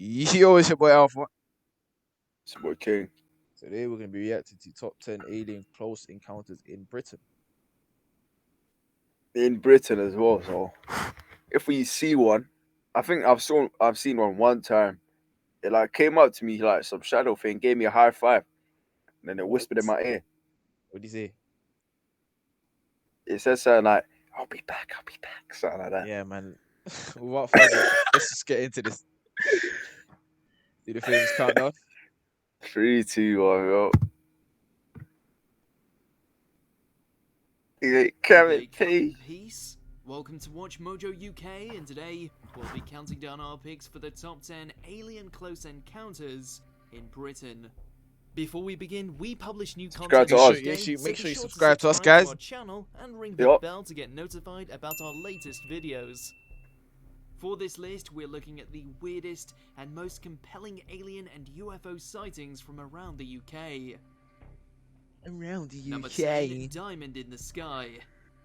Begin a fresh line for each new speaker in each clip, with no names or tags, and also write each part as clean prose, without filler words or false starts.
Yo, it's your boy Alpha.
It's your boy King.
Today we're going to be reacting to top 10 alien close encounters in Britain.
In Britain as well, so if we see one, I think I've seen one time. It like came up to me like some shadow thing, gave me a high five, and then it
What?
whispered in my ear.
What do you say?
It says something like, I'll be back, something like that.
Yeah, man. Without further, let's just get into this. Do the famous countdown.
3, 2, 1, go. Kevin P.
Peace. Welcome to Watch Mojo UK, and today we'll be counting down our picks for the top 10 alien close encounters in Britain. Before we begin, we publish new
Subscribe
content
to us.
each day, so
Make sure
be
you
sure to
subscribe to us, guys.
our channel and ring the
Yup.
bell to get notified about our latest videos. For this list, we're looking at the weirdest and most compelling alien and UFO sightings from around the UK.
Around the
Number 10, Diamond in the Sky.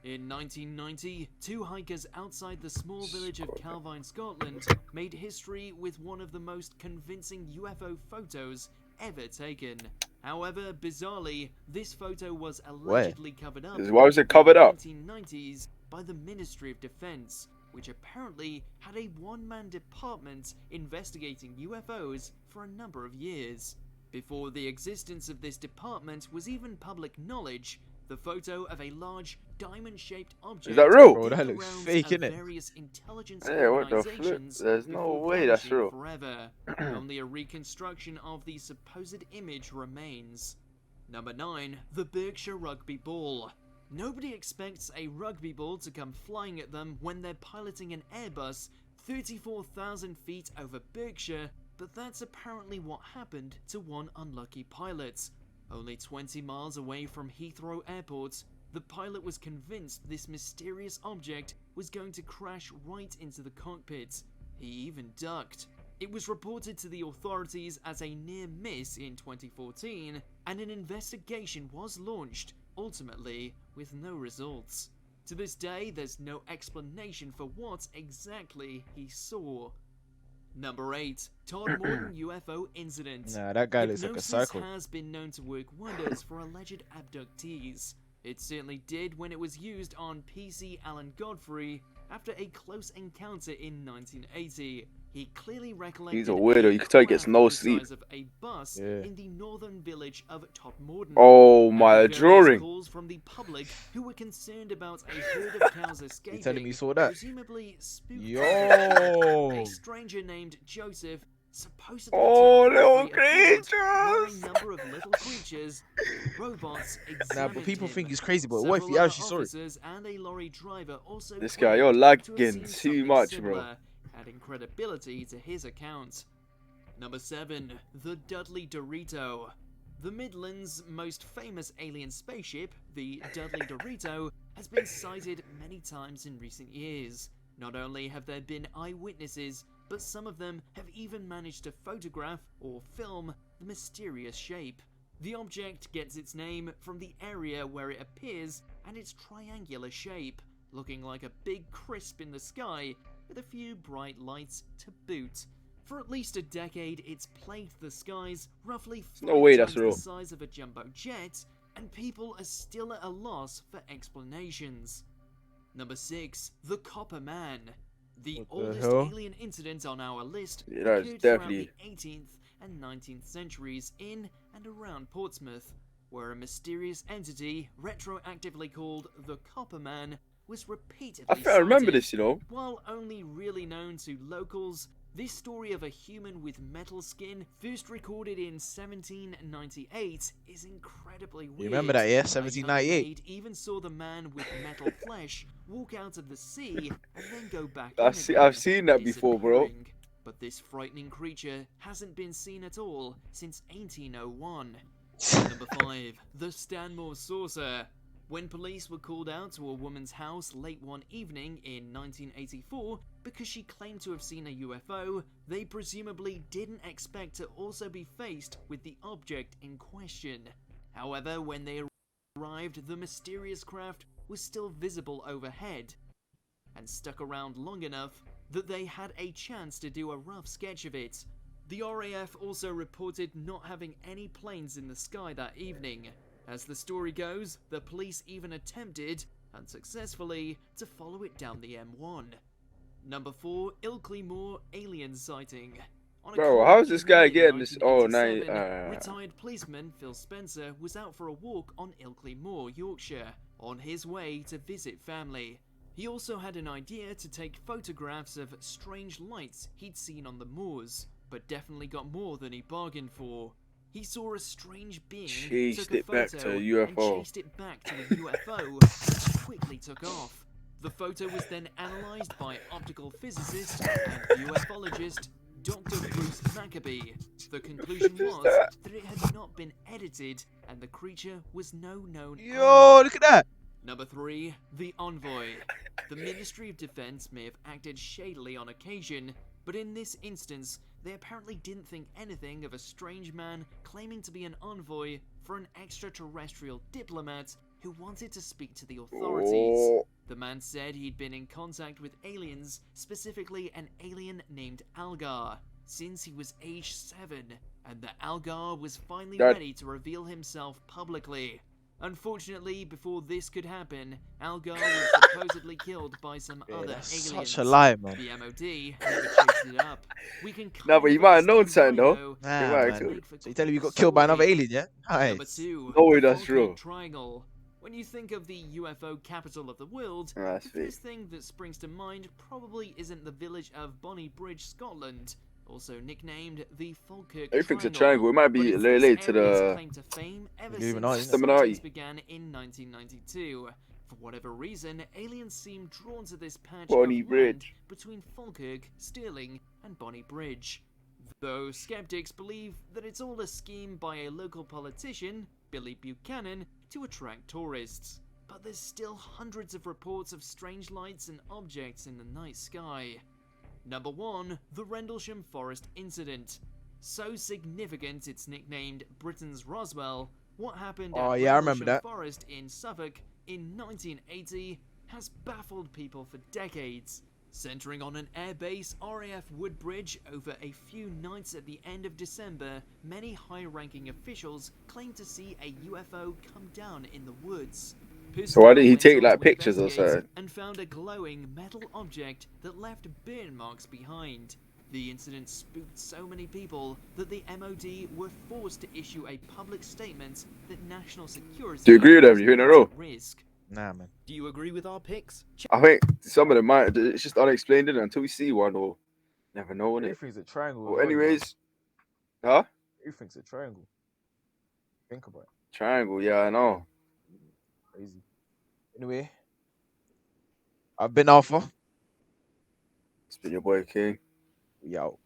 In 1990, two hikers outside the small village of Calvine, Scotland, made history with one of the most convincing UFO photos ever taken. However, bizarrely, this photo was allegedly covered up
Why was it covered up?
in the 1990s by the Ministry of Defense, which apparently had a one-man department investigating UFOs for a number of years. Before the existence of this department was even public knowledge, the photo of a large diamond-shaped object
Is that real?
Bro, that
did the
looks
rounds
fake,
of
innit?
various intelligence
Yeah, what the flip?
organizations
There's no
before
way that's
vanishing
real.
forever. Only a reconstruction of the supposed image remains. Number 9, the Berkshire Rugby Ball. Nobody expects a rugby ball to come flying at them when they're piloting an Airbus 34,000 feet over Berkshire, but that's apparently what happened to one unlucky pilot. Only 20 miles away from Heathrow Airport, the pilot was convinced this mysterious object was going to crash right into the cockpit. He even ducked. It was reported to the authorities as a near miss in 2014, and an investigation was launched, ultimately with no results. To this day, there's no explanation for what exactly he saw. Number 8, Todd Morton UFO Incident.
Nah, that guy looks like a
Hypnosis
psycho.
has been known to work wonders for alleged abductees. It certainly did when it was used on PC Alan Godfrey after a close encounter in 1980. He clearly recollected
He's a weirdo. You can tell he gets
craft
no
the
sleep.
size of a bus
Yeah.
in the northern village of Todmorden.
Oh
After
my
various
drawing.
calls from the public who were concerned about a herd of cows escaping,
You telling me you saw that?
presumably spooked
Yo.
a stranger named Joseph supposedly
Oh,
took
little
property aboard where a
creatures.
number of little creatures, robots,
Nah, but people
examined
think
him.
he's crazy, but what if he
Several other
actually saw it?
officers and a lorry driver also
This guy, you're
claimed to have
lagging
seen
too
something
much, bro.
similar, adding credibility to his account. Number 7, the Dudley Dorito. The Midlands' most famous alien spaceship, the Dudley Dorito, has been sighted many times in recent years. Not only have there been eyewitnesses, but some of them have even managed to photograph or film the mysterious shape. The object gets its name from the area where it appears and its triangular shape, looking like a big crisp in the sky with a few bright lights to boot. For at least a decade, it's plagued the skies, roughly 5
No way
times
that's real.
the size of a jumbo jet, and people are still at a loss for explanations. Number 6, the Copper Man. The
What the
oldest
hell?
alien incident on our list
Yeah, that is
occurred
definitely-
throughout the 18th and 19th centuries in and around Portsmouth, where a mysterious entity, retroactively called the Copper Man, was repeatedly
I think I remember
sighted.
this, you know.
While only really known to locals, this story of a human with metal skin, first recorded in 1798, is incredibly weird.
You remember that, yeah?
A young
1798.
maid even saw the man with metal flesh walk out of the sea and then go back
I've
in
seen-
again,
I've seen that before, bro.
disappearing. But this frightening creature hasn't been seen at all since 1801. Number 5, the Stanmore Saucer. When police were called out to a woman's house late one evening in 1984 because she claimed to have seen a UFO, they presumably didn't expect to also be faced with the object in question. However, when they arrived, the mysterious craft was still visible overhead and stuck around long enough that they had a chance to do a rough sketch of it. The RAF also reported not having any planes in the sky that evening. As the story goes, the police even attempted, unsuccessfully, to follow it down the M1. Number 4, Ilkley Moor alien sighting. On a
Bro,
cold
how's this guy
evening in
getting this? Oh, nice.
1987, retired policeman Phil Spencer was out for a walk on Ilkley Moor, Yorkshire, on his way to visit family. He also had an idea to take photographs of strange lights he'd seen on the moors, but definitely got more than he bargained for. He saw a strange being,
Chased
took a
it back
photo,
to a
and
UFO.
chased it back to a UFO, and quickly took off. The photo was then analysed by optical physicist and ufologist Dr. Bruce Maccabee. The conclusion was that it had not been edited and the creature was no known animal.
Yo, look at that.
Number 3, the Envoy. The Ministry of Defense may have acted shadily on occasion, but in this instance, they apparently didn't think anything of a strange man claiming to be an envoy for an extraterrestrial diplomat who wanted to speak to the authorities.
Oh.
The man said he'd been in contact with aliens, specifically an alien named Algar, since he was age 7, and that Algar was finally ready to reveal himself publicly. Unfortunately, before this could happen, Algar was supposedly killed by some other
That's
aliens.
such a lie, man.
The MOD never chased it up. We can
No, but you might have known something, though.
Nah,
You might have
man.
killed.
So you telling me you got killed by another alien, yeah?
Number
Nice.
2,
No way
the
that's
Falkirk
true.
Triangle. When you think of the UFO capital of the world,
That's
the
fake.
first thing that springs to mind probably isn't the village of Bonnybridge, Scotland, also nicknamed the Falkirk
Everything's a
Triangle.
triangle. It might
But
be
it's
related
this
to
area's
the.
claim to fame ever
Illuminati,
since
isn't
it?
sightings began in 1992. For whatever reason, aliens seem drawn to this patch of land
Bonnybridge.
between Falkirk, Stirling, and Bonnybridge. Though skeptics believe that it's all a scheme by a local politician, Billy Buchanan, to attract tourists. But there's still hundreds of reports of strange lights and objects in the night sky. Number 1, the Rendlesham Forest Incident. So significant it's nicknamed Britain's Roswell, what happened
Oh,
at
yeah, I
Rendlesham
remember that.
Forest in Suffolk in 1980 has baffled people for decades. Centering on an airbase RAF Woodbridge over a few nights at the end of December, many high-ranking officials claimed to see a UFO come down in the woods.
So why did he
Went
take
on
like
to
pictures or
investigate
something?
and found a glowing metal object that left burn marks behind. The incident spooked so many people that the MOD were forced to issue a public statement that national security
Do you agree with them?
was
You're in a
not
row.
at risk.
Nah, man.
Do you agree with our picks?
I think some of them might. It's just unexplained in it until we see one, or never know, innit?
Everything's a triangle.
Well,
as well, you know.
anyways, huh?
Everything's a triangle. Think about it.
Triangle, yeah, I know.
Crazy. Anyway, I've been Alpha.
It's been your boy King.
We out.